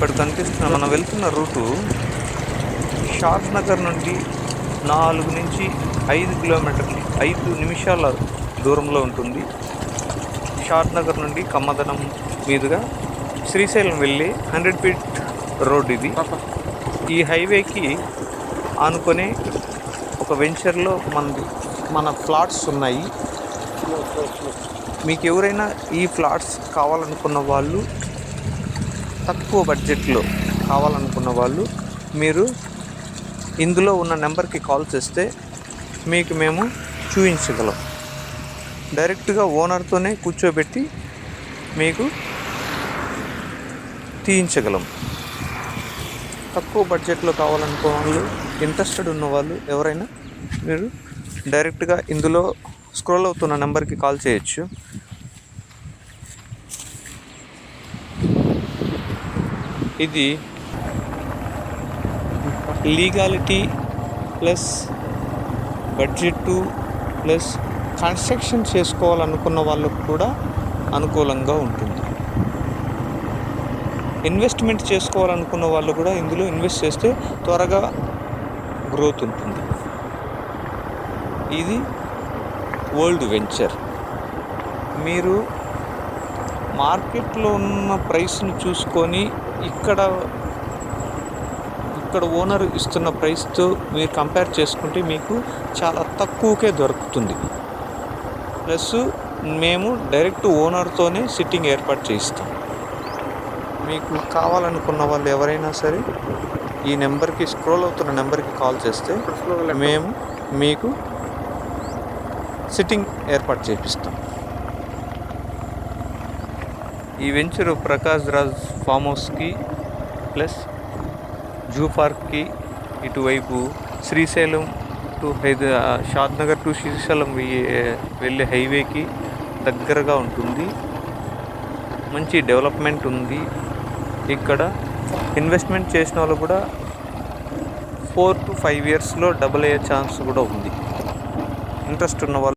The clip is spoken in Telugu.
ఇక్కడ కనిపిస్తున్న మనం వెళ్తున్న రూటు షాద్ నగర్ నుండి 4 నుంచి 5 కిలోమీటర్లు 5 నిమిషాల దూరంలో ఉంటుంది. షాద్ నగర్ నుండి కమ్మదనం మీదుగా శ్రీశైలం వెళ్ళి 100 ఫీట్ రోడ్ ఇది. ఈ హైవేకి ఆనుకొని ఒక వెంచర్లో మన ఫ్లాట్స్ ఉన్నాయి. మీకు ఎవరైనా ఈ ఫ్లాట్స్ కావాలనుకున్న వాళ్ళు, తక్కువ బడ్జెట్లో కావాలనుకున్న వాళ్ళు, మీరు ఇందులో ఉన్న నెంబర్కి కాల్ చేస్తే మీకు మేము చూపించగలం. డైరెక్ట్గా ఓనర్తోనే కూర్చోబెట్టి మీకు తీయించగలం. తక్కువ బడ్జెట్లో కావాలనుకున్న వాళ్ళు, ఇంట్రెస్టెడ్ ఉన్నవాళ్ళు ఎవరైనా మీరు డైరెక్ట్గా ఇందులో స్క్రోల్ అవుతున్న నెంబర్కి కాల్ చేయొచ్చు. ఇది legality plus budget plus construction చేసుకోవాలనుకున్న వాళ్ళకు కూడా అనుకూలంగా ఉంటుంది. ఇన్వెస్ట్మెంట్ చేసుకోవాలనుకున్న వాళ్ళు కూడా ఇందులో ఇన్వెస్ట్ చేస్తే త్వరగా గ్రోత్ ఉంటుంది. ఇది ఓల్డ్ వెంచర్. మీరు మార్కెట్లో ఉన్న ప్రైస్ని చూసుకొని ఇక్కడ ఓనర్ ఇస్తున్న ప్రైస్తో మీరు కంపేర్ చేసుకుంటే మీకు చాలా తక్కువకే దొరుకుతుంది. ప్లస్ మేము డైరెక్ట్ ఓనర్తోనే సిట్టింగ్ ఏర్పాటు చేయిస్తాం. మీకు కావాలనుకున్న వాళ్ళు ఎవరైనా సరే ఈ నెంబర్కి, స్క్రోల్ అవుతున్న నెంబర్కి కాల్ చేస్తే మేము మీకు సిట్టింగ్ ఏర్పాటు చేపిస్తాం. ఈ వెంచరు ప్రకాష్ రాజ్ ఫామ్ హౌస్కి ప్లస్ జూ పార్క్కి ఇటువైపు Srisailam to Shad Nagar to Srisailam వెళ్ళే హైవేకి దగ్గరగా ఉంటుంది. మంచి డెవలప్మెంట్ ఉంది. ఇక్కడ ఇన్వెస్ట్మెంట్ చేసిన వాళ్ళు కూడా 4 to 5 yearsలో డబుల్ అయ్యే ఛాన్స్ కూడా ఉంది. ఇంట్రెస్ట్ ఉన్న వాళ్ళు